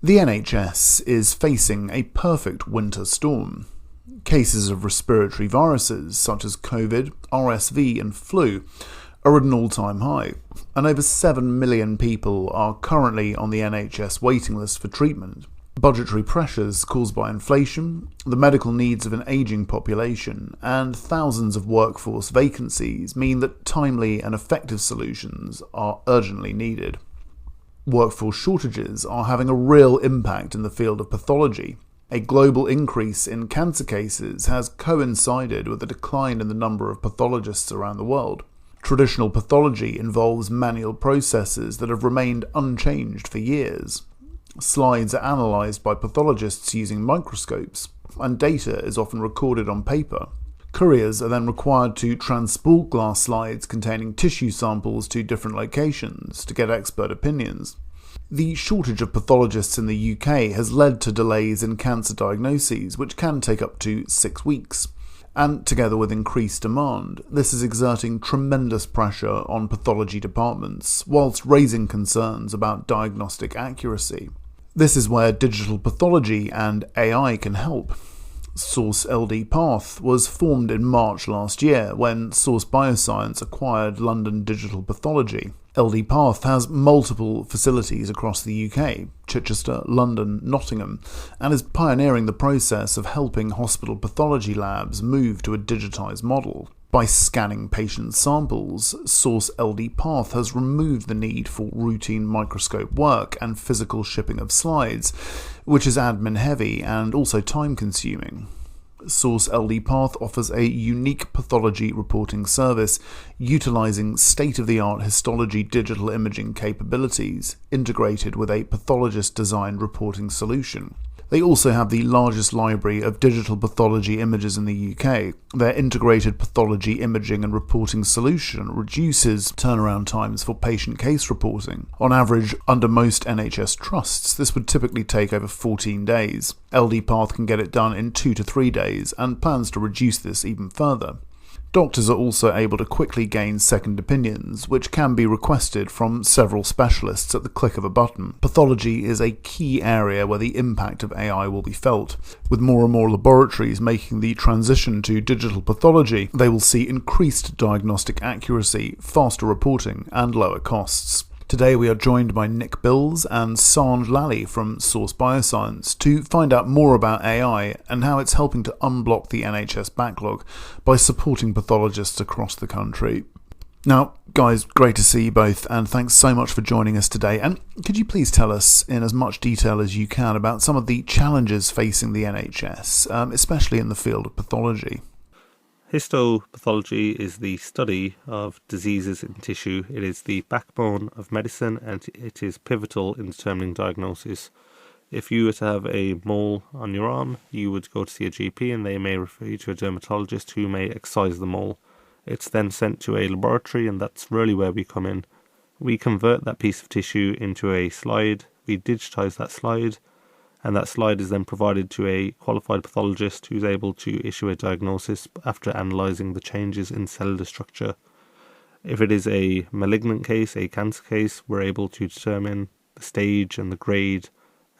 The NHS is facing a perfect winter storm. Cases of respiratory viruses such as COVID, RSV and flu are at an all-time high, and over 7 million people are currently on the NHS waiting list for treatment. Budgetary pressures caused by inflation, the medical needs of an ageing population, and thousands of workforce vacancies mean that timely and effective solutions are urgently needed. Workforce shortages are having a real impact in the field of pathology. A global increase in cancer cases has coincided with a decline in the number of pathologists around the world. Traditional pathology involves manual processes that have remained unchanged for years. Slides are analysed by pathologists using microscopes, and data is often recorded on paper. Couriers are then required to transport glass slides containing tissue samples to different locations to get expert opinions. The shortage of pathologists in the UK has led to delays in cancer diagnoses, which can take up to 6 weeks. And together with increased demand, this is exerting tremendous pressure on pathology departments, whilst raising concerns about diagnostic accuracy. This is where digital pathology and AI can help. Source LDPath was formed in March last year when Source BioScience acquired London Digital Pathology. LDPath has multiple facilities across the UK, Chichester, London, Nottingham, and is pioneering the process of helping hospital pathology labs move to a digitised model. By scanning patient samples, Source LDPath has removed the need for routine microscope work and physical shipping of slides, which is admin heavy and also time consuming. Source LDPath offers a unique pathology reporting service utilising state-of-the-art histology digital imaging capabilities integrated with a pathologist-designed reporting solution. They also have the largest library of digital pathology images in the UK. Their integrated pathology imaging and reporting solution reduces turnaround times for patient case reporting. On average, under most NHS trusts, this would typically take over 14 days. LDPath can get it done in 2 to 3 days and plans to reduce this even further. Doctors are also able to quickly gain second opinions, which can be requested from several specialists at the click of a button. Pathology is a key area where the impact of AI will be felt. With more and more laboratories making the transition to digital pathology, they will see increased diagnostic accuracy, faster reporting, and lower costs. Today we are joined by Nick Bills and Sanj Lallie from Source BioScience to find out more about AI and how it's helping to unblock the NHS backlog by supporting pathologists across the country. Now, guys, great to see you both, and thanks so much for joining us today. And could you please tell us in as much detail as you can about some of the challenges facing the NHS, especially in the field of pathology? Histopathology is the study of diseases in tissue. It is the backbone of medicine and it is pivotal in determining diagnosis. If you were to have a mole on your arm, you would go to see a GP and they may refer you to a dermatologist who may excise the mole. It's then sent to a laboratory, and that's really where we come in. We convert that piece of tissue into a slide, we digitise that slide, and that slide is then provided to a qualified pathologist who's able to issue a diagnosis after analysing the changes in cellular structure. If it is a malignant case, a cancer case, we're able to determine the stage and the grade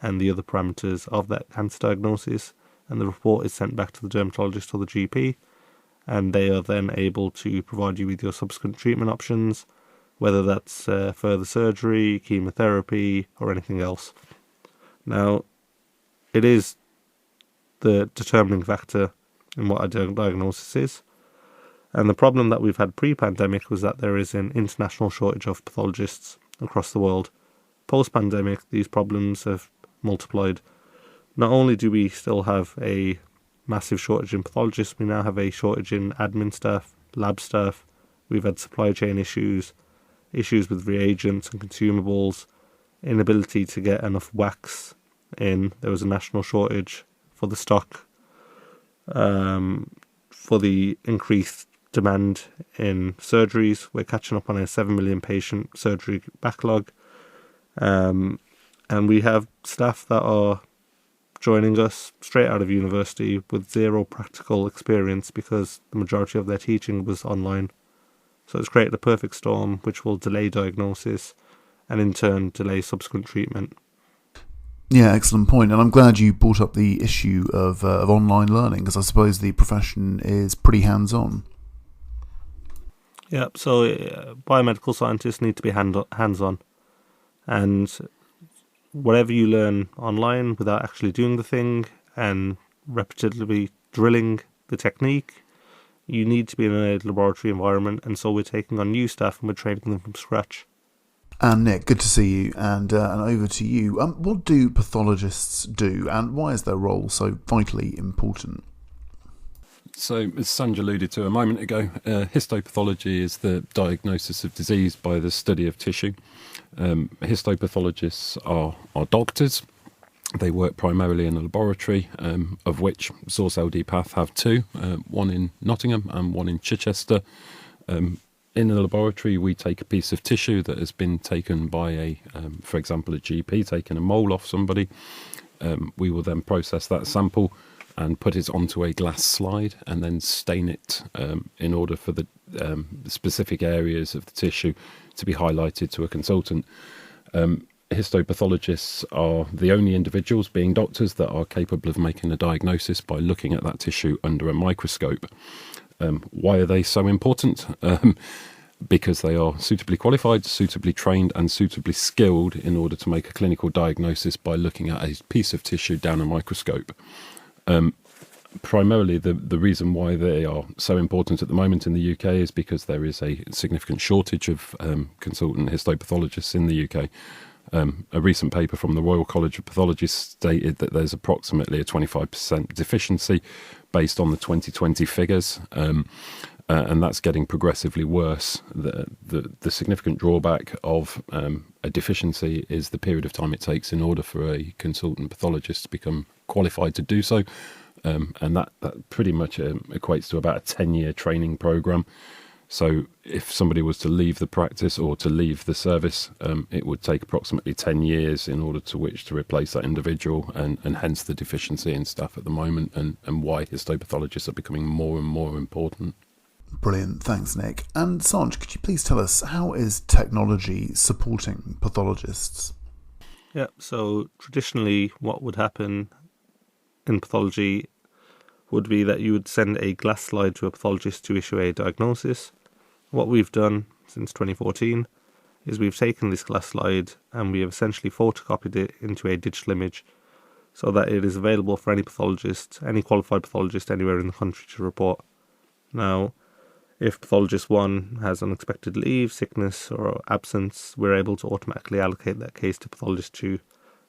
and the other parameters of that cancer diagnosis, and the report is sent back to the dermatologist or the GP, and they are then able to provide you with your subsequent treatment options, whether that's further surgery, chemotherapy, or anything else. Now, it is the determining factor in what a diagnosis is. And the problem that we've had pre-pandemic was that there is an international shortage of pathologists across the world. Post-pandemic, these problems have multiplied. Not only do we still have a massive shortage in pathologists, we now have a shortage in admin staff, lab staff. We've had supply chain issues with reagents and consumables, inability to get enough wax in. There was a national shortage for the stock, for the increased demand in surgeries. We're catching up on a 7 million patient surgery backlog, and we have staff that are joining us straight out of university with zero practical experience because the majority of their teaching was online. So it's created a perfect storm which will delay diagnosis and in turn delay subsequent treatment. Yeah, excellent point. And I'm glad you brought up the issue of online learning, because I suppose the profession is pretty hands-on. Yeah, so biomedical scientists need to be hands-on. And whatever you learn online without actually doing the thing and repetitively drilling the technique, you need to be in a laboratory environment. And so we're taking on new staff and we're training them from scratch. And Nick, good to see you, and over to you. What do pathologists do, and why is their role so vitally important? So, as Sanj alluded to a moment ago, histopathology is the diagnosis of disease by the study of tissue. Histopathologists are doctors. They work primarily in a laboratory, of which Source LDPath have two, one in Nottingham and one in Chichester. In the laboratory, we take a piece of tissue that has been taken by for example, a GP taking a mole off somebody. We will then process that sample and put it onto a glass slide and then stain it in order for the specific areas of the tissue to be highlighted to a consultant. Histopathologists are the only individuals, being doctors, that are capable of making a diagnosis by looking at that tissue under a microscope. Why are they so important? Because they are suitably qualified, suitably trained and suitably skilled in order to make a clinical diagnosis by looking at a piece of tissue down a microscope. Primarily, the reason why they are so important at the moment in the UK is because there is a significant shortage of consultant histopathologists in the UK. A recent paper from the Royal College of Pathology stated that there's approximately a 25% deficiency based on the 2020 figures, and that's getting progressively worse. The significant drawback of a deficiency is the period of time it takes in order for a consultant pathologist to become qualified to do so, and that pretty much equates to about a 10-year training program. So if somebody was to leave the practice or to leave the service, it would take approximately 10 years in order to which to replace that individual, and hence the deficiency in staff at the moment, and why histopathologists are becoming more and more important. Brilliant, thanks Nick. And Sanj, could you please tell us, how is technology supporting pathologists? Yeah, so traditionally what would happen in pathology would be that you would send a glass slide to a pathologist to issue a diagnosis. What we've done since 2014 is we've taken this glass slide and we have essentially photocopied it into a digital image so that it is available for any pathologist, any qualified pathologist anywhere in the country to report. Now, if pathologist 1 has unexpected leave, sickness or absence, we're able to automatically allocate that case to pathologist 2,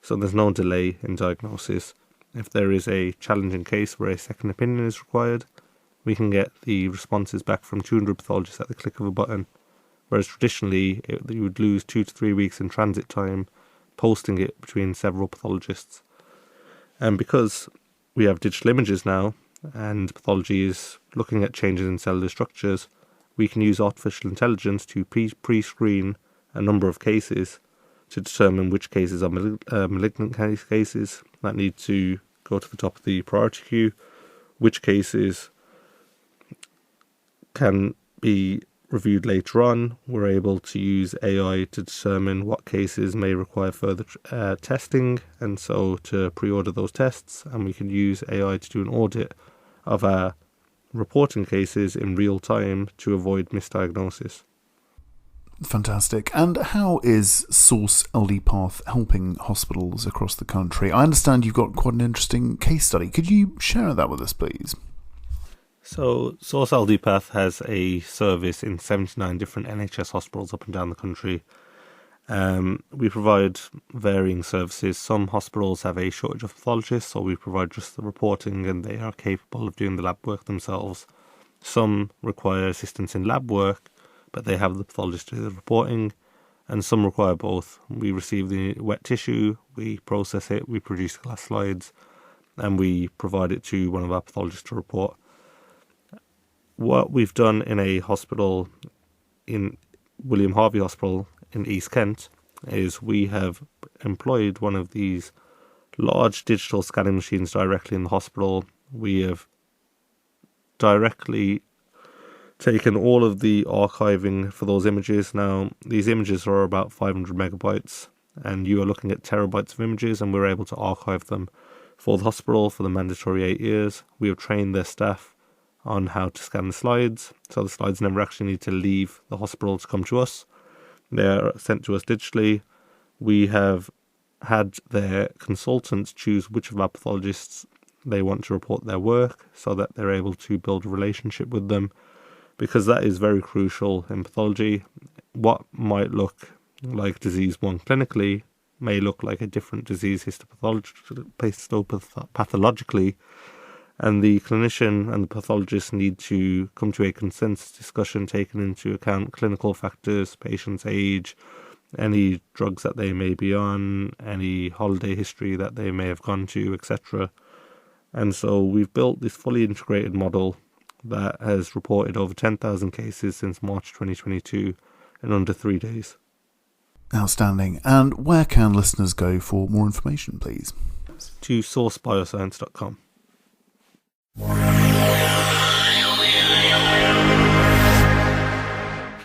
so there's no delay in diagnosis. If there is a challenging case where a second opinion is required, we can get the responses back from 200 pathologists at the click of a button, whereas traditionally you would lose 2 to 3 weeks in transit time posting it between several pathologists. And because we have digital images now, and pathology is looking at changes in cellular structures, we can use artificial intelligence to pre-screen a number of cases to determine which cases are malignant cases that need to go to the top of the priority queue, which cases can be reviewed later on. We're able to use AI to determine what cases may require further testing, and so to pre-order those tests, and we can use AI to do an audit of our reporting cases in real time to avoid misdiagnosis. Fantastic. And how is Source LDPath helping hospitals across the country? I understand you've got quite an interesting case study. Could you share that with us, please? So, Source LDPath has a service in 79 different NHS hospitals up and down the country. We provide varying services. Some hospitals have a shortage of pathologists, so we provide just the reporting and they are capable of doing the lab work themselves. Some require assistance in lab work, but they have the pathologist do the reporting, and some require both. We receive the wet tissue, we process it, we produce glass slides, and we provide it to one of our pathologists to report. What we've done in a hospital, in William Harvey Hospital in East Kent, is we have employed one of these large digital scanning machines directly in the hospital. We have directly taken all of the archiving for those images. Now, these images are about 500 megabytes, and you are looking at terabytes of images, and we're able to archive them for the hospital for the mandatory 8 years. We have trained their staff on how to scan the slides, so the slides never actually need to leave the hospital to come to us. They're sent to us digitally. We have had their consultants choose which of our pathologists they want to report their work so that they're able to build a relationship with them, because that is very crucial in pathology. What might look like disease 1 clinically may look like a different disease histopathologically, and the clinician and the pathologist need to come to a consensus discussion taking into account clinical factors, patient's age, any drugs that they may be on, any holiday history that they may have gone to, etc. And so we've built this fully integrated model that has reported over 10,000 cases since March 2022 in under 3 days. Outstanding. And where can listeners go for more information, please? To sourcebioscience.com.